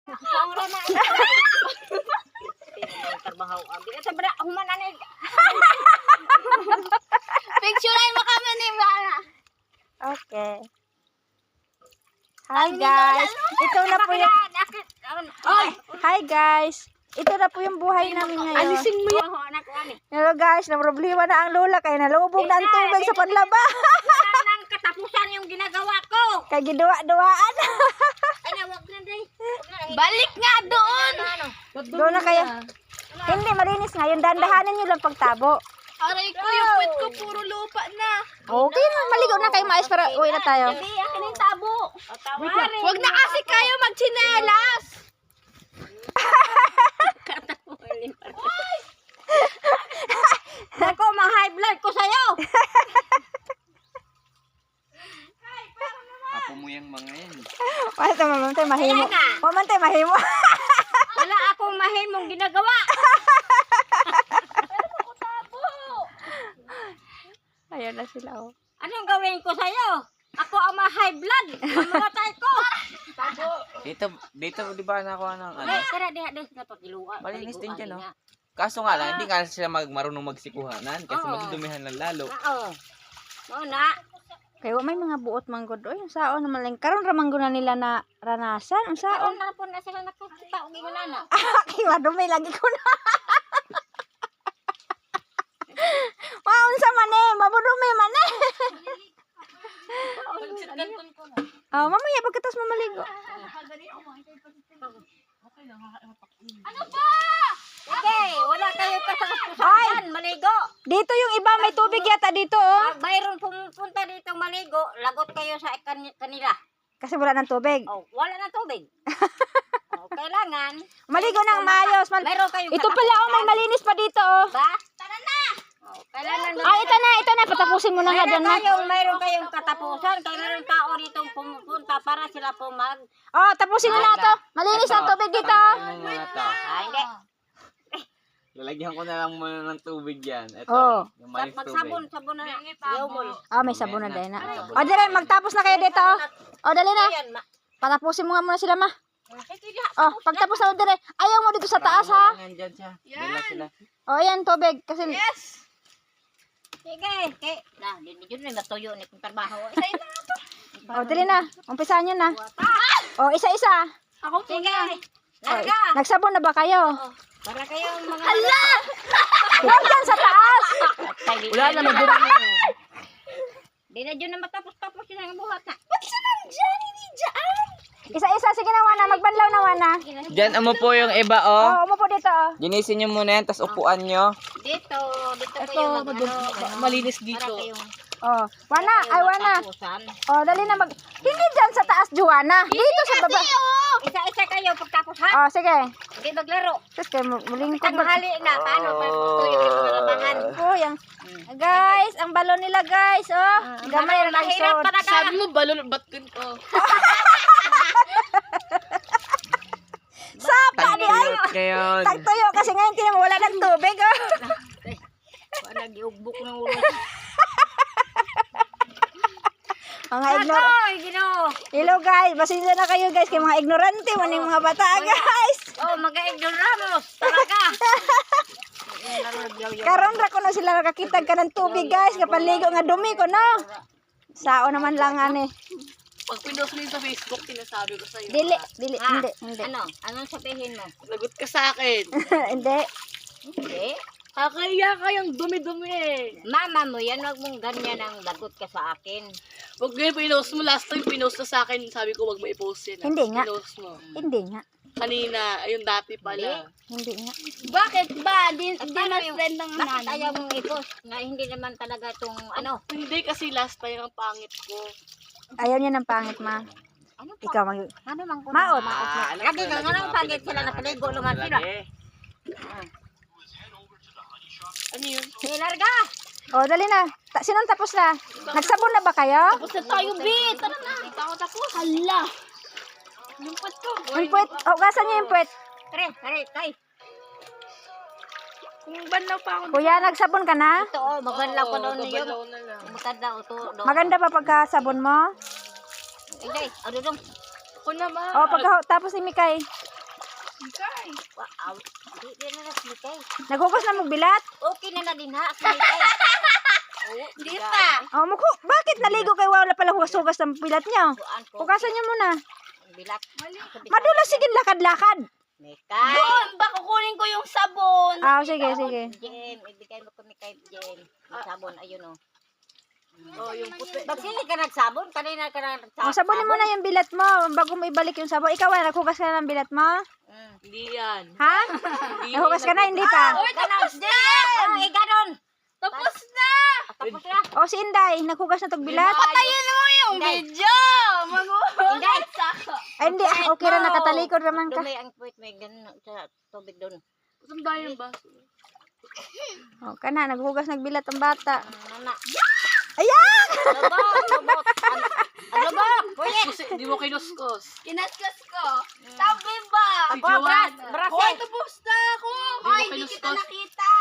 Saura na ito. Trabaho abi. Ito bra human ani. Picturean mo kami ni Mara. Okay. Hi guys. Ito na po yung Hi guys. Ito na po yung buhay namin ngayon. Alisin mo yan. Anak ko ani. Hello guys, na problema na ang lola kaya nalubog na ang tubig sa panlaba. Nang katapusan yung ginagawa ko. Kay giduwa-duwaan. Ay, wag na day. Balik nga doon. Doon na kayo. Hindi, malinis nga. Yung dandahanan nyo lang pagtabo. Aray ko, yung puwet ko puro lupa na. Okay na, maligo na kayo mais para uwi na tayo. Hindi, akin yung tabo. Wag na kasi kayo magchinelas. Nako, ma-high blood ko sa'yo. Apo mo yung mga yan. Wala tayo, mamantay, mahimo. Mamantay, mahimo. Wala akong mahimong ginagawa. Ayan na sila, oh. Anong gawin ko sa'yo? Ako ang ma-high blood. Mamatay ko. Dito di ba nakuha ng ano? Tara, diha, na pagiluan. Malinis din dyan, no? Kaso nga lang, hindi nga sila marunong magsikuhanan kasi magdudumihan lang lalo. Oo. Oo na. Kaya may mga buot manggod. Oy, ang saon naman lang. Karon ra manggod na nila na ranasan. Ang saon. Taon na po na sila nakakita. Ugi ko na na. Kay madumi lagi ko na. Maun sa mane, mabudumi mane. Oh, mamaya pagkatas mo maligo. Ano ba? Okay, wala kayo kasakusahan. Maligo. Dito yung iba may tubig yata dito, oh. Pag mayroon pumunta dito maligo, lagot kayo sa kanila. Kasi wala ng tubig. Oh, wala na tubig. Oh, kailangan. Maligo ng maayos. Mayroon kayong Ito pala, oh, may malinis pa dito, oh. ba? Tara na. Oh, kailangan. Ah, ito na. Patapusin mo na nga dyan, na. Mayroon kayong katapusan. Kaya mayroon tao rito pumunta para sila pumag. Oh, tapusin mo na to. Malinis ang tubig dito, oh. Hindi. Lalagyan ko na lang muna ng tubig yan. Ito, Oh. yung malis Magsabon, tubig. sabon na. Yaw mo. Ah, may sabon na din, na. O, dali, magtapos na kayo dito, oh. O, dali na. Patapusin mo nga muna sila, ma. Oh, pagtapos na mo dire. Ayaw mo dito sa taas, ha. Nandyan siya. Dala sila. O, ayan, tubig. Kasi, Sige. Okay. Na, hindi na matuyo ni kung trabaho. o, dali na. Umpisahan nyo na. O, isa-isa. Ako po. Sige. O, Larga. nagsabon na ba kayo? Para kayong mga... Hala! Huwag dyan sa taas. Wala na mag-buhat. Di na dyan na matapos-tapos yun ang buhat na. Ba't siya nandyan? Hindi dyan. Isa-isa. Sige na, Wana. Magbanlaw na, Wana. Dyan, po yung iba, oh. O, umupo dito, oh. Ginisin nyo muna yan, tapos upuan nyo. Dito kayo malinis dito. O, Wana. Ay, Wana. O, dali na mag... Hindi dyan sa taas, Juana. Dito sa baba. Isa-isa kayo pagtapos ha. O, sige. Hindi maglaro. Tapos kayo, muling Pag mahali na, paano? Pag tuyo yung mga labangan. Oh, yang. Guys, ang balon nila, guys. Oh, gamay ang Mahirap langsod. talaga. Sabi mo, balon, batkun ko. Sapa di ay. Ngayon. Tagtuyo kasi ngayon tinan mo wala ng tubig. Oh. Nag-iugbok ng ulo. Mga ignorant. Ay, Ginoo. Hello guys, pasensya na kayo guys kay mga ignorante man yung mga bata guys. Oh, mag-ignoramos. Talaga. Karon ra ko na sila nakakita ka ng tubig guys, kapaligo nga dumi ko no. Sao naman lang ani. Pag pinost mo yun sa Facebook, sinasabi ko sa'yo. Dili, Ha? hindi. Ano? Anong sabihin mo? Lagot ka sa akin. Hindi. Hindi. Kaya kayang dumi-dumi eh. Mama mo yan, huwag mong ganyan ang lagot ka sa akin. Huwag mo yung pinost mo. Last time pinost na sa akin, sabi ko huwag mo i-post yun. Hindi nga. Pinost mo. Hindi nga. Kanina, ayun dati pala. Hindi nga. Bakit ba? Di na friend ng bakit ayaw mong i-post? Na hindi naman talaga itong ano. Hindi kasi last time ang pangit ko. Ayaw niya ng pangit ma. Ano pa? Ikaw mag Ano mang kuno? Maot. Lagi ka nga nang pagit sila na paligo naman sila. Ano yun? Larga! Oh, dali na. Sinong tapos na? Nagsabon na ba kayo? Tapos na tayo, B. Tara na. Hindi ako tapos. Hala. Yung pat ko. Yung puwet. Oh, gasan niyo yung puwet. Tare, tay. Kung banlaw pa ako. Kuya, nagsabon ka na? Ito oh, magbanlaw ko doon niyo. Babalaw na lang. Maganda o to. Maganda pa pagkasabon mo? Hindi, ano dong? Ako naman. Oh, tapos ni Mikay. Wow. Di na naslikay. Naghugas na mo bilat? Okay na din ha. Slikay. Dita. Oh, bakit naligo kayo wala pala hugas-hugas ng bilat niyo? Kuan ko. Hugasan niyo muna. Bilat. Madulas sige lakad-lakad. Mikay. Doon, baka kunin ko yung sabon. Ah, sige, sige. Jem, ibigay mo kami kay Jem. Yung sabon, ayun o. Oh, yung puti. Magsili ka nagsabon? Kanina ka nagsabon? Oh, sabunin mo na yung bilat mo bago mo ibalik yung sabon. Ikaw wala, naghugas ka na ng bilat mo? Hindi yan. Ha? Nahugas ka na, hindi pa? Uy, tapos na yan. Ay, ganon. Tapos na. Tapos na. O, si Inday, naghugas na tong bilat? Patayin mo yung Hindi. video. Maghuhugas ako. Ay, hindi. Okay na, nakatalikod naman ka. Dumi ang puwit, may ganon sa tubig doon. Saan ba yung baso? O, kana, naghugas nagbilat ang bata. Nana. Ayan! Lubot. Ang lubot. Puwit. Kasi di mo kinuskos. Kinaskas ko. Sabi ba? Ako, bras. Bras Hoy, eh. tapos na ako. Ay, hindi kita nakita.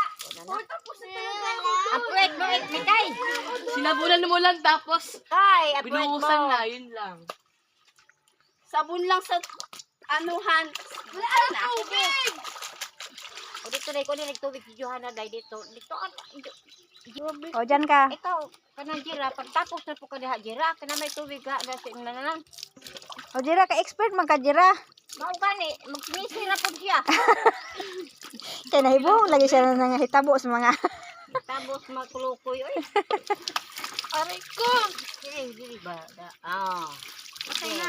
Hoy, tapos na talaga ako. Ang puwit, Mikay. Sinabunan mo lang tapos Ay, ang puwit mo. binuhusan na, yun lang. Sabon lang sa anuhan. Wala na tubig. O dito na, ikaw na nagtubig si Johanna dahil dito. Dito, O, dyan ka. ikaw, kanang Jira, pagtapos na po ka diha, Jira, ka na may tubig ka, nasa inanan. O, Jira, ka-expert man ka, Jira. Mao gani, magsinisi na po siya. Kaya nahibong, lagi siya na nangahitabo sa mga... Tapos makulukoy, oy. Aray ko. Dili ba? Okay na.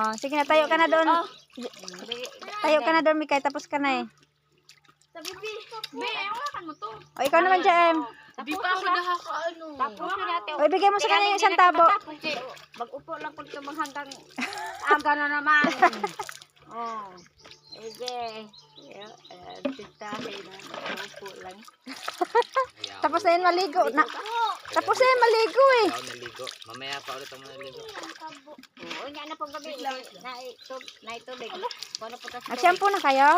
O, sige na, tayo ka na doon. Tayo ka na doon, Mikay, tapos ka na eh. Sabi, Be, ayawakan mo to. O, ikaw naman, Jem. Di pa ako nakakaano. Tapos na natin. O, ibigay mo sa kanya yung isang tabo. Mag-upo lang po ito hanggang aga na naman. Oh. Ege. Titahin na. Upo lang. Tapos na yun maligo. Tapos na yun maligo eh. Ako naligo. Mamaya pa ulit ako naligo. Oo, nga na pong gabi. Naitubig. Kung ano po tas Nag-shampoo na kayo?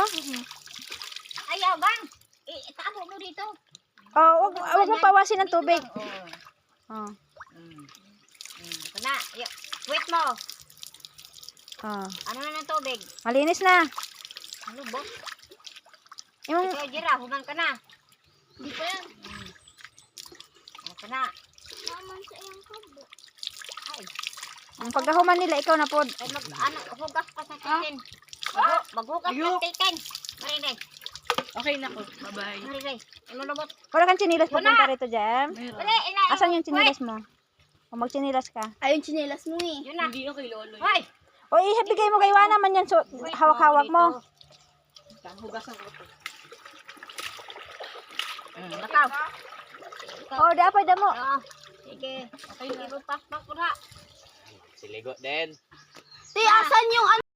ayaw, bang. Itabo mo dito. O, wag mo pawasin ng tubig. Oh. O. Kana. Wait mo. O. Ano na ng tubig? Malinis na. Ano, boss? Yung, Ikaw, Jira, human ka na. Di pa yan. Ano ka na? ang pagkahuman nila, ikaw na po. Ay, hugas pa sa kitchen. Maghugas sa kitchen. Marinay. Okay na ko. Bye-bye. Marinay. Ano lubot? Wala kang chinilas papunta rito, Jem. Wala, ina. Asan yung chinilas mo? O, magchinilas ka. Ayun, chinelas mo eh. Yun na. Hindi ako kay Lolo. Hoy! O, ibigay mo kay Wana man yan. So, hawak-hawak mo. Hugasan ko ito. Nakaw. O, dapat mo. Sige. Okay, hindi mo paspak ko na. Siligo din. Ti, asan yung